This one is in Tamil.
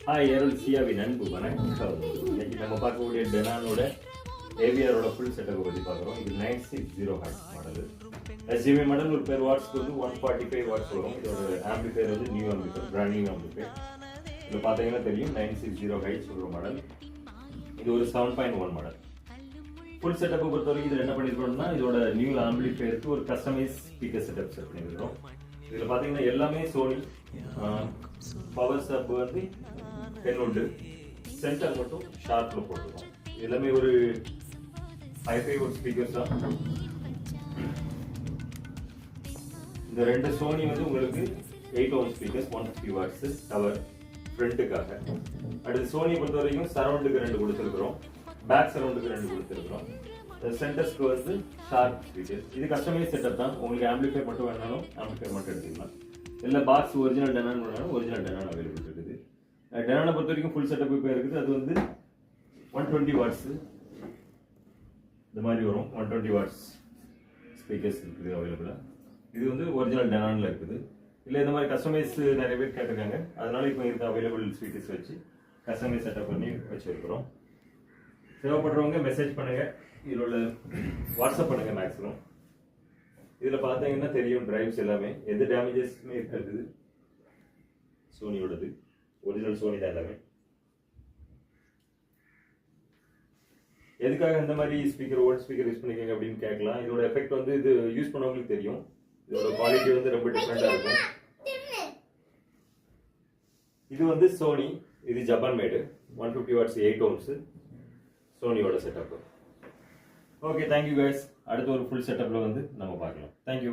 ஹாய் ஏரல் சியாவின் அன்பு வணக்கம். இன்னைக்கு நம்ம பார்க்கக்கூடிய டெனானோட ஏவிஆரோட ஃபுல் செட்டப்பை பற்றி பார்க்குறோம். இது 960 ஹார்ட்ஸ் மாடல். எஸ்ஜிபி மாடல் ஒரு பேர் வாட்ஸ்க்கு வந்து 145 வாட்ஸ் வரும். இதோட ஆம்பிஃபயர் வந்து new amplifier, brand new amplifier. இதில் பார்த்தீங்கன்னா தெரியும் 960 ஹைட்ஸ் ஒரு மாடல். இது ஒரு 7.1 மாடல். ஃபுல் செட்டப்பை பொறுத்த வரைக்கும் இதில் என்ன பண்ணியிருக்கோம்னா இதோட நியூ ஆம்பிஃபயருக்கு ஒரு கஸ்டமைஸ் ஸ்பீக்கர் செட்டப் செட் பண்ணியிருக்கிறோம். இதில் பார்த்தீங்கன்னா எல்லாமே சோனி. பவர் சப் வந்து 10 உண்டு. சென்டர் மட்டும் ஷார்ப்ல போட்டுருக்கோம். எல்லாமே ஒரு ஹைஃபை ஒரு ஸ்பீக்கர்ஸ் தான். இந்த ரெண்டு சோனி வந்து உங்களுக்கு 8 ohm ஸ்பீக்கர்ஸ் 150 வாட்ஸ் கவர் ஃப்ரண்ட்டுக்காக. அடுத்து சோனியை பொறுத்த வரைக்கும் சரௌண்டுக்கு 2 கொடுத்துருக்கிறோம், பேக் சரௌண்டுக்கு 2 கொடுத்துருக்கிறோம். சென்டர்ஸ்க்கு வந்து ஷார்ப் ஸ்பீக்கர்ஸ். இது கஸ்டமைஸ் செட்டப் தான். உங்களுக்கு ஆம்பிளிஃபையர் மட்டும் வேணாலும் ஆம்பிளிஃபையர் மட்டும் எடுத்துக்கலாம். இல்லை பாக்ஸ் ஒரிஜினல் டெனான் வேணாலும் ஒரிஜினல் டெனான் அவைலபிள் இருக்குது. டெனானை பொறுத்த வரைக்கும் ஃபுல் செட்டப் இப்போ இருக்குது. அது வந்து 120 வாட்ஸ் இந்த மாதிரி வரும். 120 வாட்ஸ் ஸ்பீக்கர்ஸ் இருக்குது அவைலபிளாக. இது வந்து ஒரிஜினல் டெனானில் இருக்குது. இல்லை இந்த மாதிரி கஸ்டமைஸ் நிறைய பேர் கேட்டிருக்காங்க. அதனால இப்போ இருக்க அவைலபிள் ஸ்பீக்கர்ஸ் வச்சு கஸ்டமைஸ் செட்டப் பண்ணி வச்சுருக்கிறோம். தேவைப்படுறவங்க மெசேஜ் பண்ணுங்க. இதில் உள்ள வாட்ஸ்அப் பண்ணுங்க. மேக்ஸிமம் இதில் பார்த்தீங்கன்னா தெரியும் டிரைவ்ஸ் எல்லாமே எந்த டேமேஜஸ்மே இருக்காது. சோனியோடது ஒரிஜினல் சோனி தான் எல்லாமே. எதுக்காக இந்த மாதிரி ஸ்பீக்கர் ஓல்ட் ஸ்பீக்கர் யூஸ் பண்ணிக்கங்க அப்படின்னு கேட்கலாம். இதோட எஃபெக்ட் வந்து இது யூஸ் பண்ணவங்களுக்கு தெரியும். இதோட குவாலிட்டி வந்து ரொம்ப டிஃப்ரெண்டா இருக்கும். இது வந்து சோனி, இது ஜப்பான் மேடு 150 வாட்ஸ் 8 ohms சோனியோட செட்டப். Okay, thank you guys. அடுத்த ஒரு ஃபுல் செட்டப்ல வந்து நம்ம பார்க்கலாம். தேங்க்யூ.